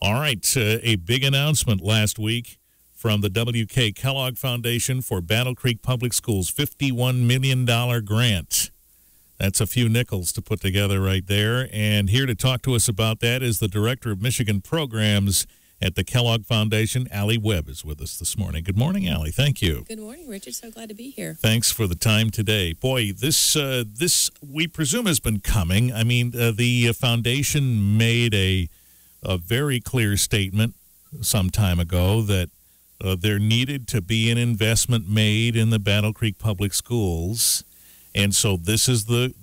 All right, a big announcement last week from the Kellogg Foundation for Battle Creek Public Schools, $51 million grant. That's a few nickels to put together right there. And here to talk to us about that is the Director of Michigan Programs at the Kellogg Foundation. Allie Webb is with us this morning. Good morning, Allie. Thank you. Good morning, Richard. So glad to be here. Thanks for the time today. Boy, this we presume has been coming. I mean, the foundation made a very clear statement some time ago that there needed to be an investment made in the Battle Creek Public Schools, and so this is the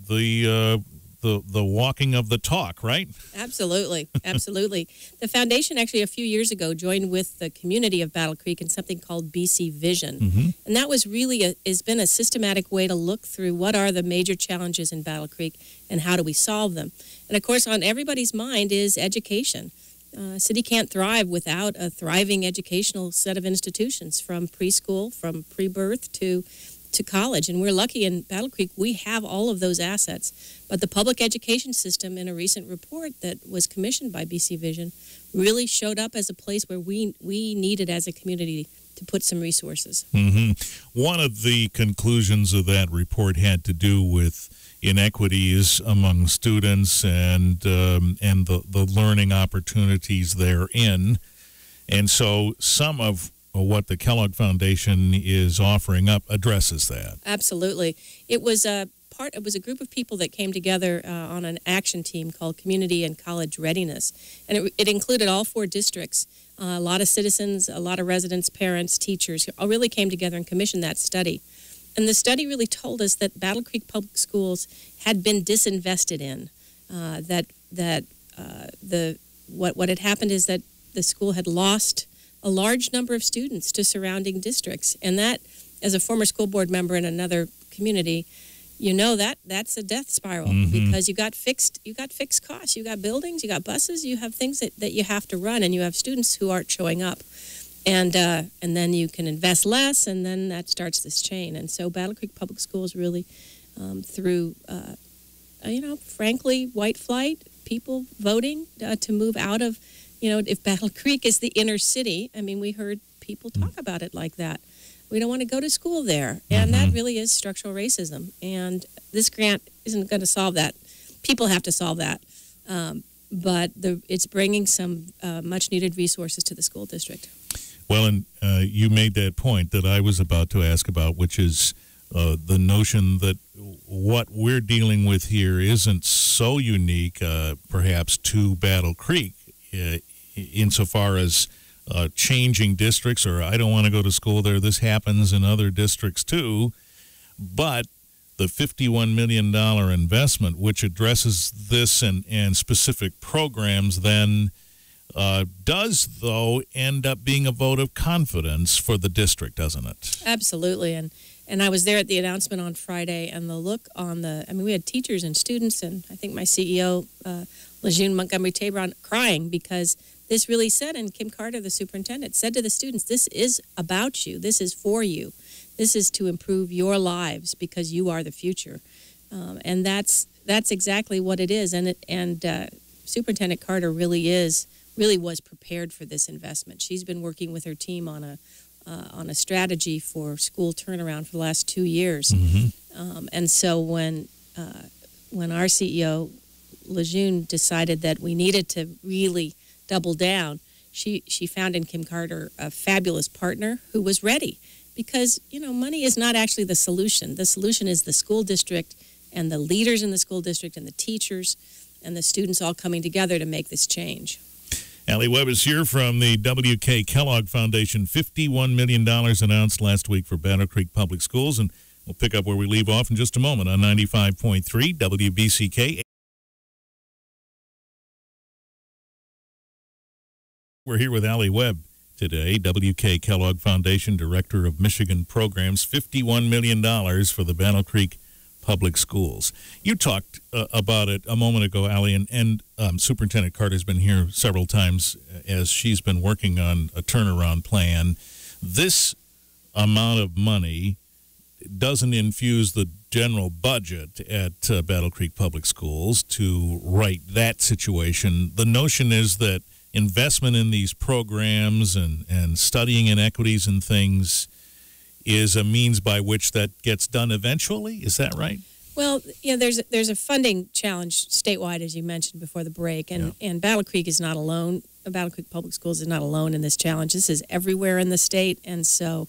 walking of the talk, right? Absolutely, absolutely. The foundation actually a few years ago joined with the community of Battle Creek in something called BC Vision, and that was really has been a systematic way to look through what are the major challenges in Battle Creek and how do we solve them. And of course, on everybody's mind is education. A city can't thrive without a thriving educational set of institutions, from preschool, from pre-birth to college. And we're lucky in Battle Creek, we have all of those assets. But the public education system, in a recent report that was commissioned by BC Vision, really showed up as a place where we needed as a community to put some resources. One of the conclusions of that report had to do with inequities among students and the learning opportunities therein. And so some of what the Kellogg Foundation is offering up addresses that. Absolutely. It was a group of people that came together on an action team called Community and College Readiness. And it included all 4 districts. A lot of citizens, a lot of residents, parents, teachers, all really came together and commissioned that study. And the study really told us that Battle Creek Public Schools had been disinvested in. What had happened is that the school had lost a large number of students to surrounding districts, and that, as a former school board member in another community, you know that's a death spiral because you got fixed costs, you got buildings, you got buses, you have things that you have to run, and you have students who aren't showing up. And then you can invest less, and then that starts this chain. And so Battle Creek Public Schools really, through, frankly, white flight, people voting to move out of, if Battle Creek is the inner city, I mean, we heard people talk about it like that. We don't want to go to school there. And that really is structural racism. And this grant isn't going to solve that. People have to solve that. But it's bringing some much-needed resources to the school district. Well, and you made that point that I was about to ask about, which is the notion that what we're dealing with here isn't so unique, perhaps, to Battle Creek, insofar as changing districts, or I don't want to go to school there. This happens in other districts too. But the $51 million investment, which addresses this and specific programs, then does, though, end up being a vote of confidence for the district, doesn't it? Absolutely. And I was there at the announcement on Friday, and the look on we had teachers and students, and I think my CEO, Lejeune Montgomery-Tabron, crying because this really said, and Kim Carter, the superintendent, said to the students, this is about you. This is for you. This is to improve your lives because you are the future. And that's exactly what it is. And Superintendent Carter really was prepared for this investment. She's been working with her team on a strategy for school turnaround for the last 2 years. And so when our CEO, Lejeune, decided that we needed to really double down, she found in Kim Carter a fabulous partner who was ready. Because, money is not actually the solution. The solution is the school district and the leaders in the school district and the teachers and the students all coming together to make this change. Allie Webb is here from the Kellogg Foundation. $51 million announced last week for Battle Creek Public Schools, and we'll pick up where we leave off in just a moment on 95.3 WBCK. We're here with Allie Webb today, Kellogg Foundation Director of Michigan Programs. $51 million for the Battle Creek Public Schools. You talked about it a moment ago, Allie, and Superintendent Carter's been here several times as she's been working on a turnaround plan. This amount of money doesn't infuse the general budget at Battle Creek Public Schools to right that situation. The notion is that investment in these programs and studying inequities and things is a means by which that gets done eventually. Is that right? Well, there's a funding challenge statewide, as you mentioned before the break, and Battle Creek is not alone. Battle Creek Public Schools is not alone in this challenge. This is everywhere in the state, and so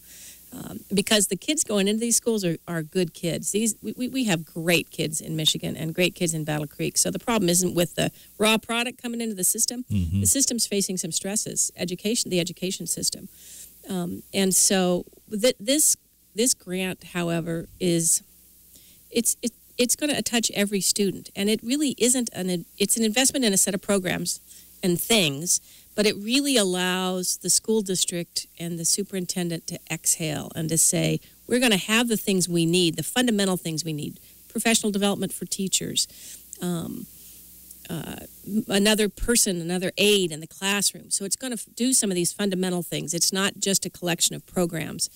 because the kids going into these schools are good kids. We have great kids in Michigan and great kids in Battle Creek. So the problem isn't with the raw product coming into the system. Mm-hmm. The system's facing some stresses. The education system, and so this grant, however, is. It's going to touch every student, and it really isn't it's an investment in a set of programs and things, but it really allows the school district and the superintendent to exhale and to say, we're going to have the things we need, the fundamental things we need, professional development for teachers, another aide in the classroom. So it's going to do some of these fundamental things. It's not just a collection of programs.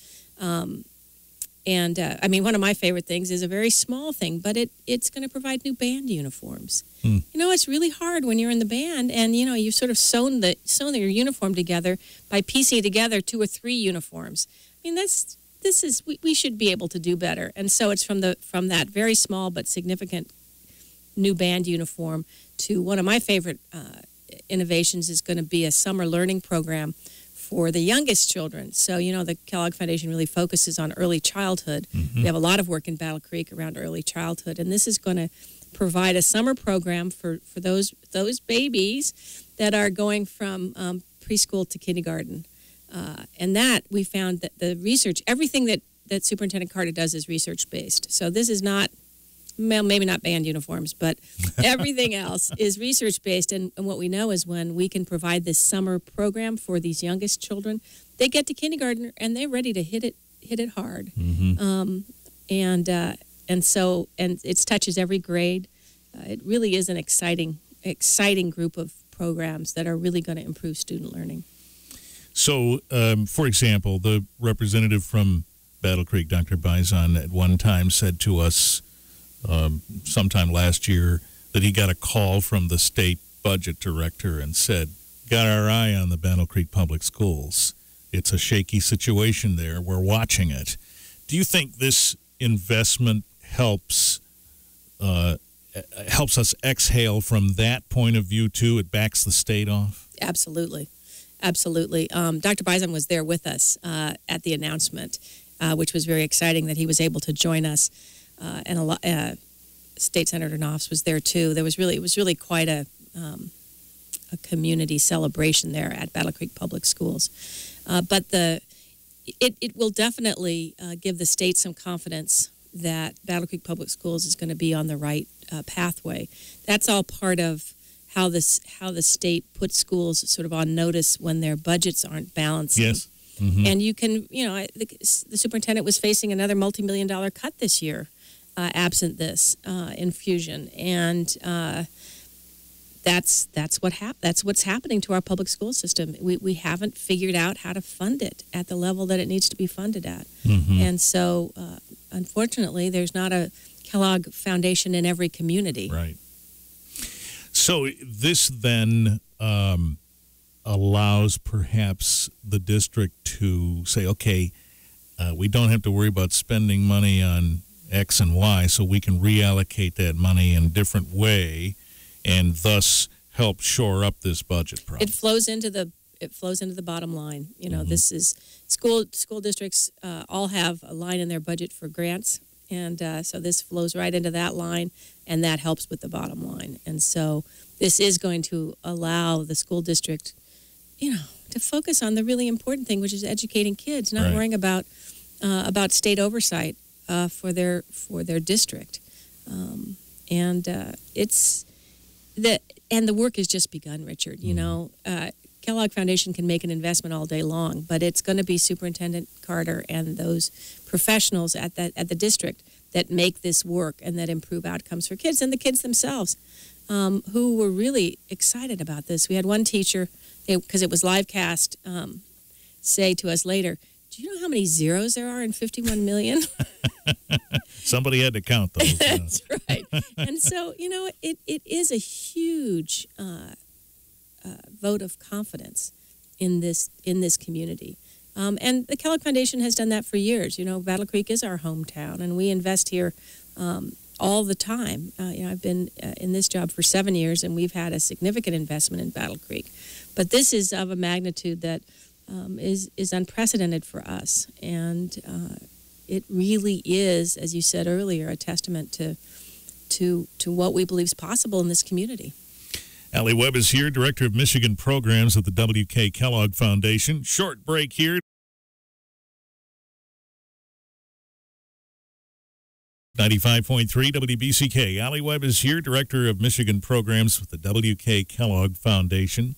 One of my favorite things is a very small thing, but it's going to provide new band uniforms. Mm. It's really hard when you're in the band and, you've sort of sewn your uniform together by piecing together 2 or 3 uniforms. We should be able to do better. And so it's from that very small but significant new band uniform to one of my favorite innovations is going to be a summer learning program for the youngest children. So, the Kellogg Foundation really focuses on early childhood. Mm-hmm. We have a lot of work in Battle Creek around early childhood, and this is going to provide a summer program for those babies that are going from preschool to kindergarten. And that we found that the research, everything that Superintendent Carter does is research-based. So this is not, well, maybe not band uniforms, but everything else is research-based. And what we know is when we can provide this summer program for these youngest children, they get to kindergarten and they're ready to hit it hard. Mm-hmm. And it touches every grade. It really is an exciting group of programs that are really going to improve student learning. So, for example, the representative from Battle Creek, Dr. Bison, at one time said to us, sometime last year, that he got a call from the state budget director and said, got our eye on the Battle Creek Public Schools. It's a shaky situation there. We're watching it. Do you think this investment helps us exhale from that point of view, too? It backs the state off? Absolutely. Dr. Bison was there with us at the announcement, which was very exciting that he was able to join us. And State Senator Knopf was there too. It was really quite a community celebration there at Battle Creek Public Schools. But it will definitely give the state some confidence that Battle Creek Public Schools is going to be on the right pathway. That's all part of how the state puts schools sort of on notice when their budgets aren't balancing. Yes. Mm-hmm. And you can, the superintendent was facing another multi-million-dollar cut this year. Absent this infusion, and that's what's happening to our public school system. We haven't figured out how to fund it at the level that it needs to be funded at, mm-hmm. and so unfortunately, there's not a Kellogg Foundation in every community. Right. So this then allows perhaps the district to say, okay, we don't have to worry about spending money on X and Y, so we can reallocate that money in a different way and thus help shore up this budget problem. It flows into the bottom line. Mm-hmm. This is school districts all have a line in their budget for grants, and so this flows right into that line, and that helps with the bottom line. And so this is going to allow the school district, to focus on the really important thing, which is educating kids, not worrying about state oversight. For their district, and the work has just begun, Richard. Kellogg Foundation can make an investment all day long, but it's going to be Superintendent Carter and those professionals at the district that make this work and that improve outcomes for kids and the kids themselves, who were really excited about this. We had one teacher, because it was live cast, say to us later, do you know how many zeros there are in 51 million? Somebody had to count those. That's right. And so, it is a huge vote of confidence in this community. And the Kellogg Foundation has done that for years. You know, Battle Creek is our hometown, and we invest here all the time. I've been in this job for 7 years, and we've had a significant investment in Battle Creek. But this is of a magnitude that is unprecedented for us, and it really is, as you said earlier, a testament to what we believe is possible in this community. Allie Webb is here, Director of Michigan Programs at the W.K. Kellogg Foundation. Short break here. 95.3 WBCK. Allie Webb is here, Director of Michigan Programs with the W.K. Kellogg Foundation.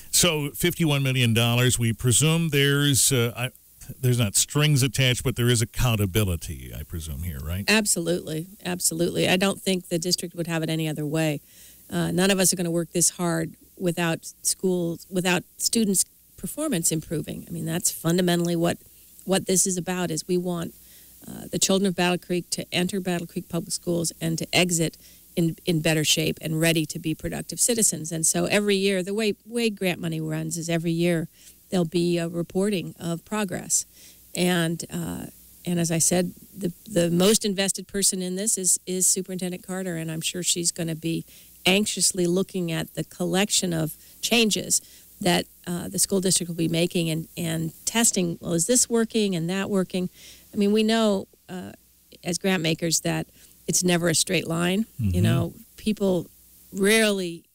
So $51 million, we presume there's not strings attached, but there is accountability, I presume, here, right? Absolutely. Absolutely. I don't think the district would have it any other way. None of us are going to work this hard without students' performance improving. I mean, that's fundamentally what this is about, is we want the children of Battle Creek to enter Battle Creek Public Schools and to exit in better shape and ready to be productive citizens. And so every year, the way grant money runs is every year there'll be a reporting of progress. And as I said, the most invested person in this is Superintendent Carter, and I'm sure she's going to be anxiously looking at the collection of changes that the school district will be making and testing, well, is this working and that working? I mean, we know as grant makers that it's never a straight line. Mm-hmm. You know, people rarely,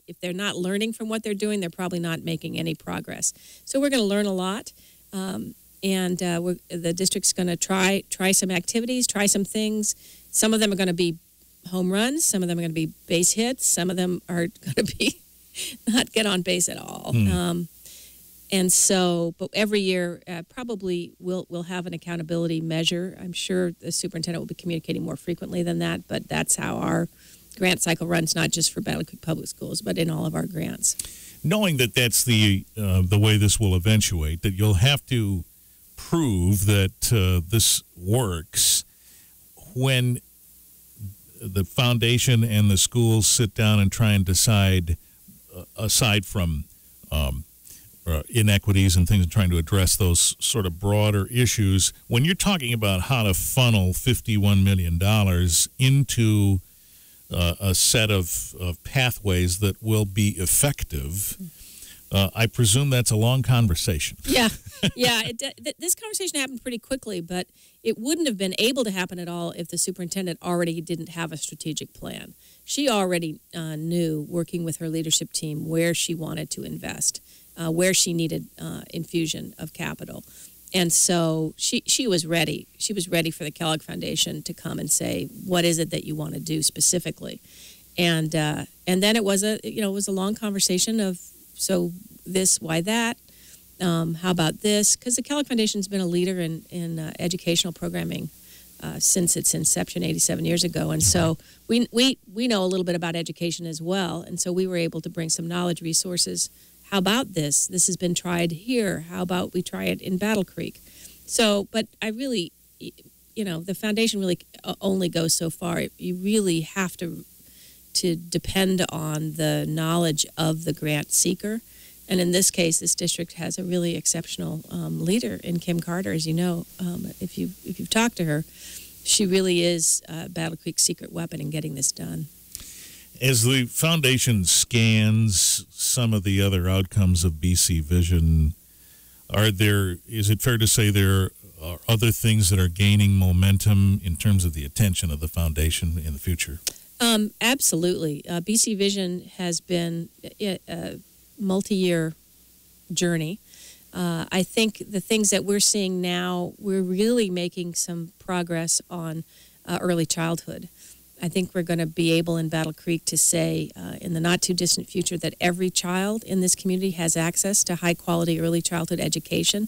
if they're not learning from what they're doing, they're probably not making any progress. So we're going to learn a lot, and the district's going to try some activities, try some things. Some of them are going to be home runs. Some of them are going to be base hits. Some of them are going to be not get on base at all. And so, but every year probably we'll have an accountability measure. I'm sure the superintendent will be communicating more frequently than that, but that's how our grant cycle runs, not just for Battle Creek Public Schools, but in all of our grants. Knowing that that's the way this will eventuate, that you'll have to prove that this works when the foundation and the schools sit down and try and decide, aside from inequities and things, and trying to address those sort of broader issues, when you're talking about how to funnel $51 million into a set of pathways that will be effective, I presume that's a long conversation. Yeah. This conversation happened pretty quickly, but it wouldn't have been able to happen at all if the superintendent already didn't have a strategic plan. She already knew, working with her leadership team, where she wanted to invest, where she needed infusion of capital. And so she was ready. She was ready for the Kellogg Foundation to come and say, what is it that you want to do specifically? And then it was a long conversation of, so this, why that? How about this? Because the Kellogg Foundation's been a leader in educational programming since its inception 87 years ago. And so we know a little bit about education as well. And so we were able to bring some knowledge resources. How about this? This has been tried here. How about we try it in Battle Creek? So, but I really, the foundation really only goes so far. You really have to depend on the knowledge of the grant seeker. And in this case, this district has a really exceptional leader in Kim Carter, as you know. If you've talked to her, she really is Battle Creek's secret weapon in getting this done. As the foundation some of the other outcomes of BC Vision, is it fair to say there are other things that are gaining momentum in terms of the attention of the foundation in the future? Absolutely. BC Vision has been a multi-year journey. I think the things that we're seeing now, we're really making some progress on early childhood. I think we're going to be able in Battle Creek to say in the not-too-distant future that every child in this community has access to high-quality early childhood education.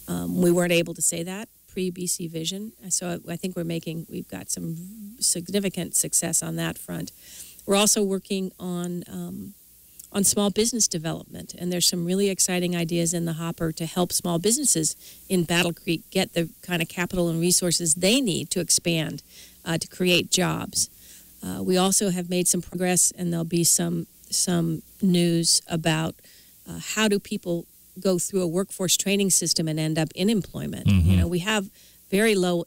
We weren't able to say that pre-BC Vision, so I think we've got some significant success on that front. We're also working on small business development, and there's some really exciting ideas in the hopper to help small businesses in Battle Creek get the kind of capital and resources they need to expand, to create jobs. We also have made some progress, and there'll be some some news about how do people go through a workforce training system and end up in employment. We have very low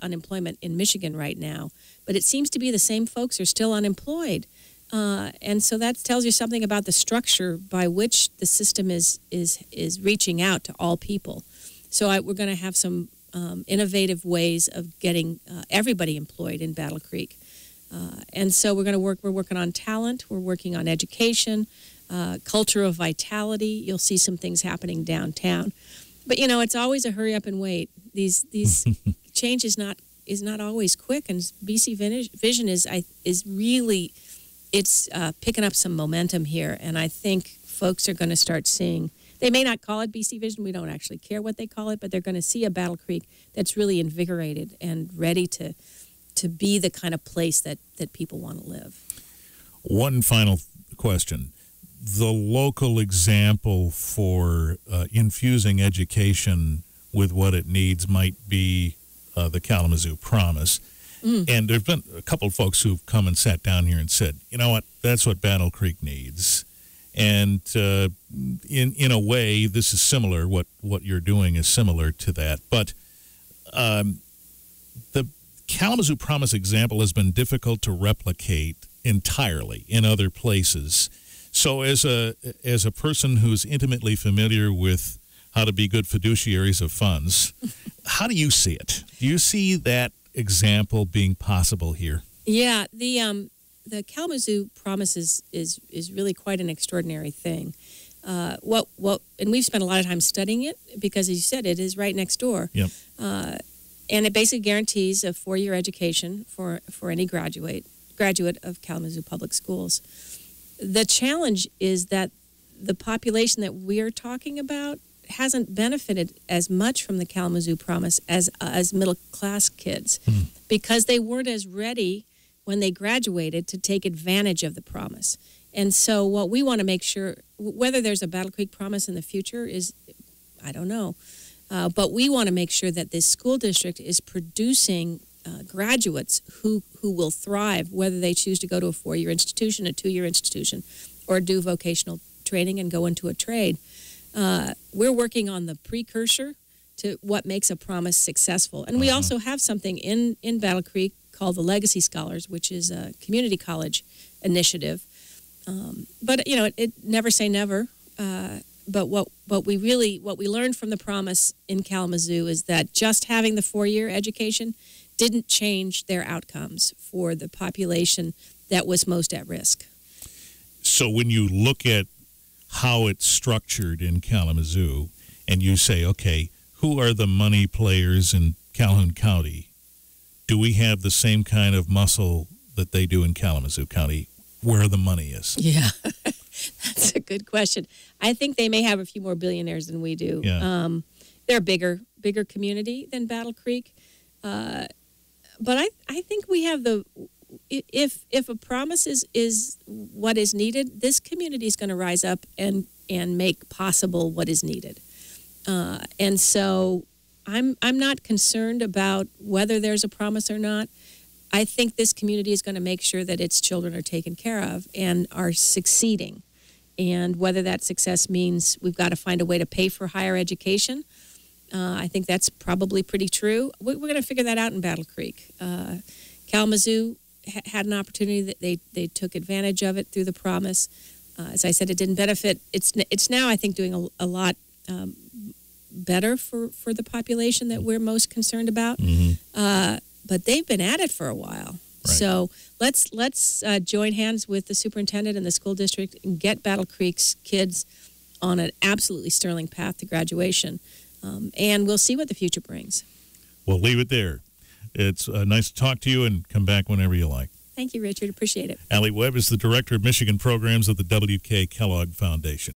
unemployment in Michigan right now, but it seems to be the same folks are still unemployed. And so that tells you something about the structure by which the system is reaching out to all people. So we're going to have some innovative ways of getting everybody employed in Battle Creek. And so we're working on talent, we're working on education, culture of vitality. You'll see some things happening downtown. But, it's always a hurry up and wait. These change is not always quick, and BC Vision is really, it's picking up some momentum here, and I think folks are going to start seeing. They may not call it BC Vision. We don't actually care what they call it, but they're going to see a Battle Creek that's really invigorated and ready to be the kind of place that people want to live. One final question. The local example for infusing education with what it needs might be the Kalamazoo Promise. And there have been a couple of folks who've come and sat down here and said, you know what, that's what Battle Creek needs. And in a way, this is similar. What you're doing is similar to that. But the Kalamazoo Promise example has been difficult to replicate entirely in other places. So as a person who's intimately familiar with how to be good fiduciaries of funds, how do you see it? Do you see that example being possible here? Yeah, the Kalamazoo Promise is really quite an extraordinary thing. And we've spent a lot of time studying it because, as you said, it is right next door. Yep. And it basically guarantees a 4-year education for any graduate of Kalamazoo Public Schools. The challenge is that the population that we're talking about hasn't benefited as much from the Kalamazoo Promise as middle-class kids because they weren't as ready when they graduated to take advantage of the promise. And so what we want to make sure, whether there's a Battle Creek Promise in the future is, I don't know, but we want to make sure that this school district is producing graduates who will thrive, whether they choose to go to a 4-year institution, a 2-year institution, or do vocational training and go into a trade. We're working on the precursor to what makes a promise successful. And we also have something in Battle Creek called the Legacy Scholars, which is a community college initiative. But, it never say never. But what we learned from the promise in Kalamazoo is that just having the 4-year education didn't change their outcomes for the population that was most at risk. So when you look at how it's structured in Kalamazoo and you say, okay, who are the money players in Calhoun County? Do we have the same kind of muscle that they do in Kalamazoo County where the money is? Yeah, that's a good question. I think they may have a few more billionaires than we do. Yeah. They're a bigger community than Battle Creek. But I think we have if a promise is what is needed, this community is going to rise up and make possible what is needed. And so I'm not concerned about whether there's a promise or not. I think this community is going to make sure that its children are taken care of and are succeeding. And whether that success means we've got to find a way to pay for higher education, I think that's probably pretty true. We're going to figure that out in Battle Creek. Kalamazoo had an opportunity that they took advantage of it through the promise. As I said, it didn't benefit. It's now, I think, doing a lot better for the population that we're most concerned about. But they've been at it for a while. Right. So let's join hands with the superintendent and the school district and get Battle Creek's kids on an absolutely sterling path to graduation. And we'll see what the future brings. We'll leave it there. It's nice to talk to you, and come back whenever you like. Thank you, Richard. Appreciate it. Allie Webb is the Director of Michigan Programs of the WK Kellogg Foundation.